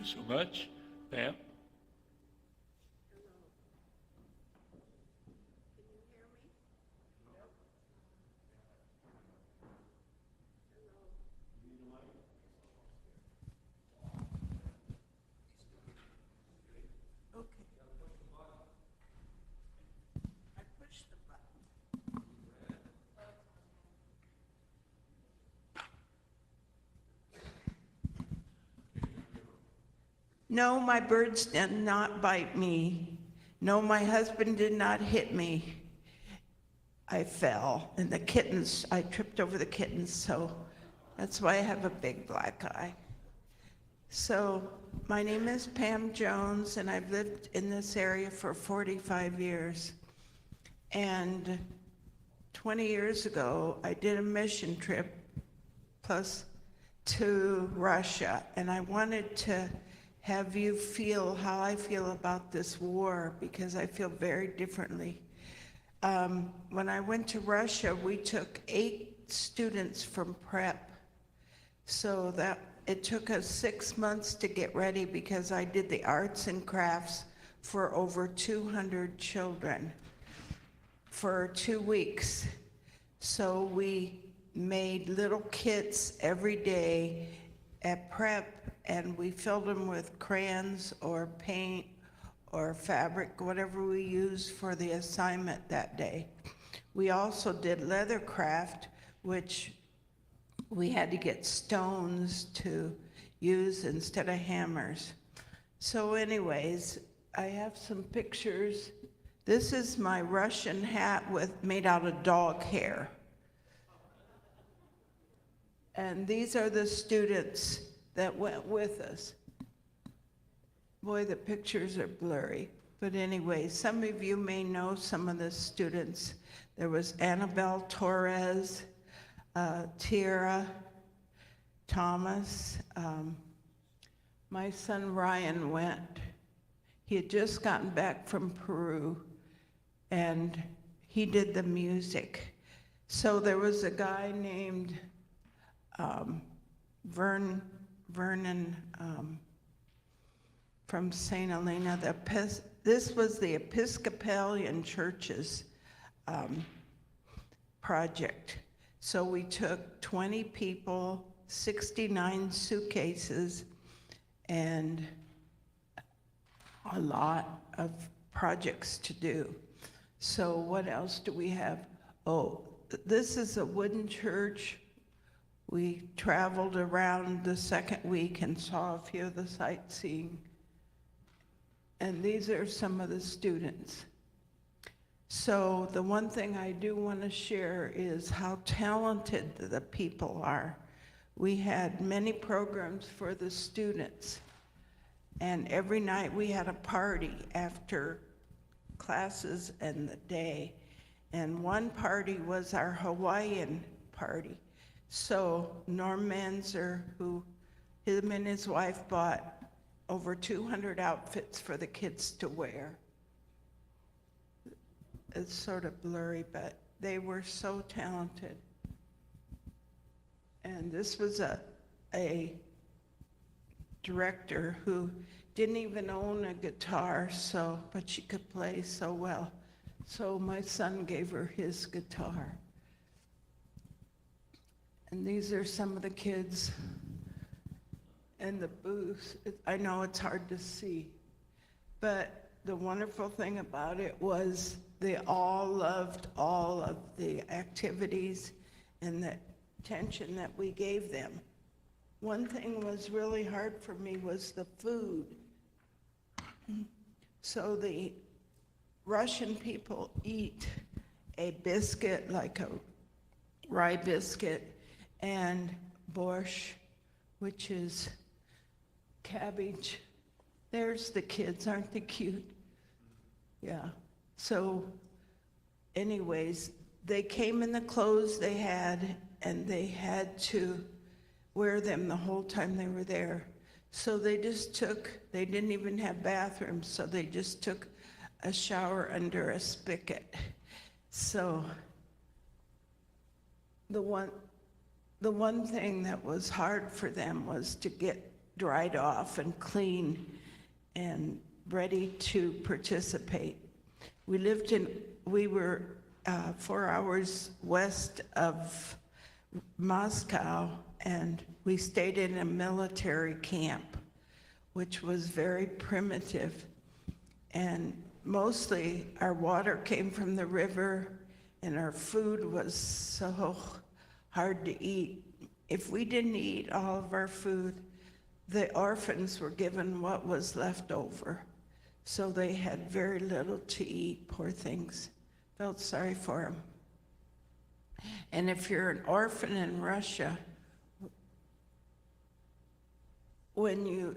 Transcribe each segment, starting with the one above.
you so much. Pam? Okay. I pushed the button. No, my birds did not bite me. No, my husband did not hit me. I fell, and the kittens, I tripped over the kittens, so that's why I have a big black eye. So, my name is Pam Jones, and I've lived in this area for 45 years. And 20 years ago, I did a mission trip plus to Russia, and I wanted to have you feel how I feel about this war, because I feel very differently. When I went to Russia, we took 8 students from prep, so that it took us 6 months to get ready, because I did the arts and crafts for over 200 children for 2 weeks. So we made little kits every day at prep, and we filled them with crayons or paint or fabric, whatever we used for the assignment that day. We also did leather craft, which we had to get with to use instead of hammers. So anyways, I have some pictures. This is my Russian hat made out of dog hair. And these are the students that went with us. Boy, the pictures are blurry. But anyway, some of you may know some of the students. There was Annabelle Torres, Tierra, Thomas. My son Ryan went. He had just gotten back from Peru, and he did the music. So there was a guy named Vernon from St. Helena. This was the Episcopalian Church's project. So we took 20 people, 69 suitcases, and a lot of projects to do. So what else do we have? Oh, this is a wooden church. We traveled around the second week and saw a few of the sightseeing. And these are some of the students. So the one thing I do want to share is how talented the people are. We had many programs for the students, and every night we had a party after classes and the day. And one party was our Hawaiian party. So Norm Manzer, him and his wife bought over 200 outfits for the kids to wear. It's sort of blurry, but they were so talented. And this was a director who didn't even own a guitar, but she could play so well. So my son gave her his guitar. And these are some of the kids in the booth. I know it's hard to see, but the wonderful thing about it was they all loved all of the activities and the attention that we gave them. One thing was really hard for me was the food. So the Russian people eat a biscuit, like a rye biscuit, and borscht, which is cabbage. There's the kids, aren't they cute? Yeah. So anyways, they came in the clothes they had, and they had to wear them the whole time they were there. So they didn't even have bathrooms, so they just took a shower under a spigot. So the one thing that was hard for them was to get dried off and clean and ready to participate. We were 4 hours west of Moscow, and we stayed in a military camp, which was very primitive. And mostly our water came from the river, and our food was so hard to eat. If we didn't eat all of our food, the orphans were given what was left over. So they had very little to eat, poor things. Felt sorry for them. And if you're an orphan in Russia, when you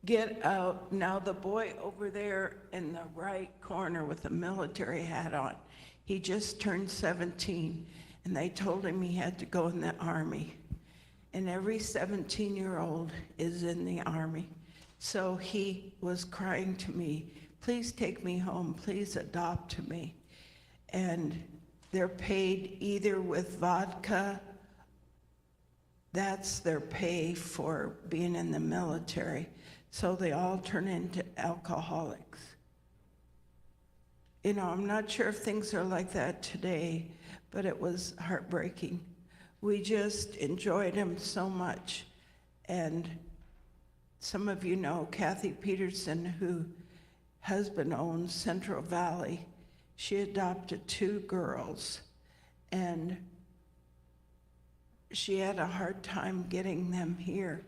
get out, now the boy over there in the right corner with the military hat on, he just turned 17, and they told him he had to go in the Army. And every 17-year-old is in the Army. So he was crying to me, please take me home, please adopt me. And they're paid either with vodka, that's their pay for being in the military. So they all turn into alcoholics. You know, I'm not sure if things are like that today, but it was heartbreaking. We just enjoyed him so much. And some of you know Kathy Peterson, who husband owns Central Valley. She adopted 2 girls, and she had a hard time getting them here.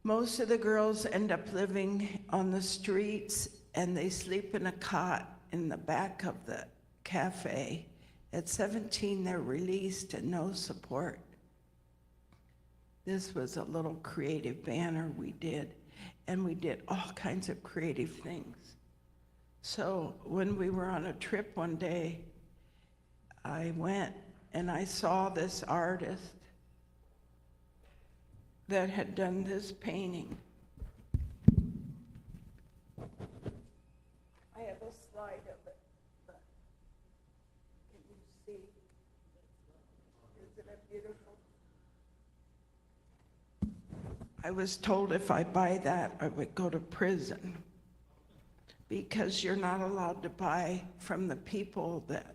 Most of the girls end up living on the streets, and they sleep in a cot in the back of the cafe. At 17, they're released and no support. This was a little creative banner we did, and we did all kinds of creative things. So when we were on a trip one day, I went and I saw this artist that had done this painting. I have a slide of it, but can you see? Isn't it beautiful? I was told if I buy that, I would go to prison, because you're not allowed to buy from the people that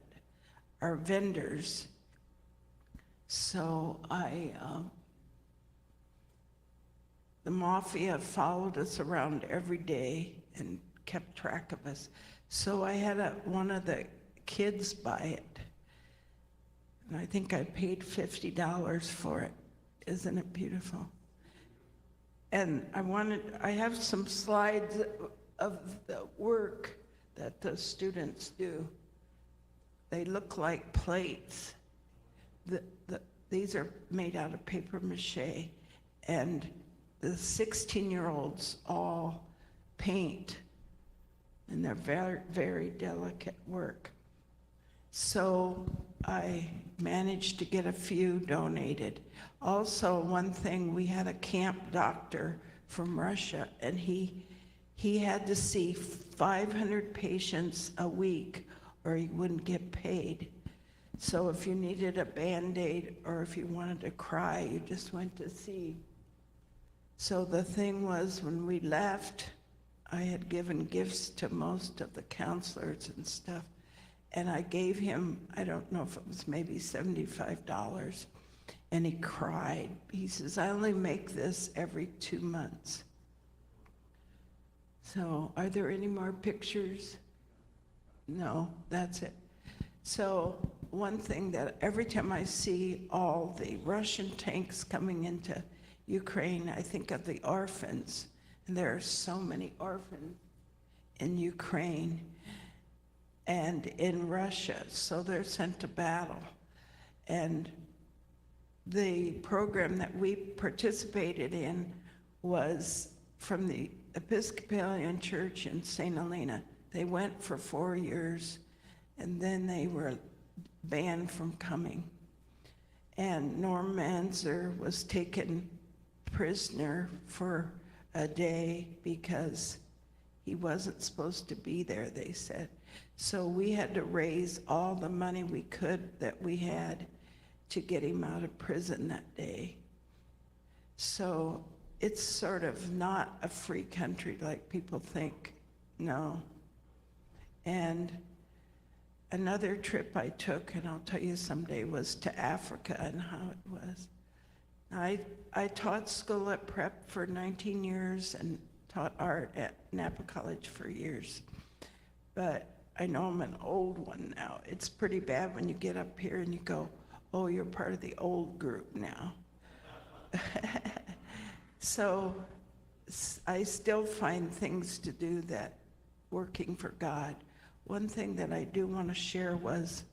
are vendors. So the mafia followed us around every day and kept track of us. So I had one of the kids buy it. And I think I paid $50 for it. Isn't it beautiful? And I have some slides of the work that the students do. They look like plates. These are made out of paper mache, and the 16-year-olds all paint, and they're very, very delicate work. So I managed to get a few donated. Also, one thing, we had a camp doctor from Russia, and he had to see 500 patients a week or he wouldn't get paid. So if you needed a Band-Aid or if you wanted to cry, you just went to see. So the thing was, when we left, I had given gifts to most of the counselors and stuff, and I gave him, I don't know if it was maybe $75, and he cried. He says, I only make this every 2 months. So are there any more pictures? No, that's it. So one thing that every time I see all the Russian tanks coming into Ukraine, I think of the orphans. And there are so many orphans in Ukraine and in Russia, so they're sent to battle. And the program that we participated in was from the Episcopalian Church in St. Helena. They went for 4 years, and then they were banned from coming. And Norm Manzer was taken prisoner for a day because he wasn't supposed to be there, they said. So we had to raise all the money we could that we had to get him out of prison that day. So it's sort of not a free country like people think. No. And another trip I took, and I'll tell you someday, was to Africa and how it was. I taught school at Prep for 19 years and taught art at Napa College for years. But I know I'm an old one now. It's pretty bad when you get up here and you go, oh, you're part of the old group now. So I still find things to do that working for God. One thing that I do want to share was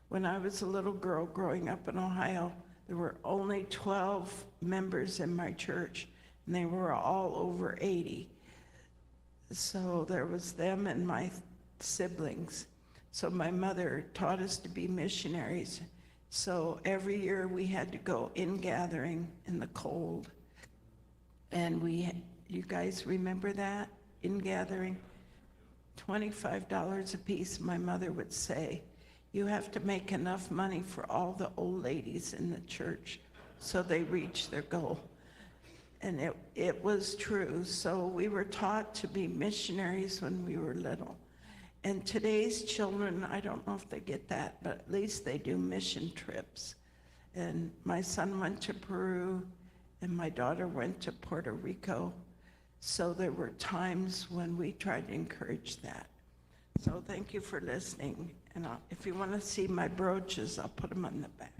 when I was a little girl growing up in Ohio, there were only 12 members in my church, and they were all over 80. So there was them and my siblings. So my mother taught us to be missionaries. So every year we had to go in gathering in the cold. And you guys remember that? In gathering? $25 a piece, my mother would say. You have to make enough money for all the old ladies in the church so they reach their goal. And it was true. So we were taught to be missionaries when we were little. And today's children, I don't know if they get that, but at least they do mission trips. And my son went to Peru, and my daughter went to Puerto Rico. So there were times when we tried to encourage that. So thank you for listening. And if you want to see my brooches, I'll put them on the back.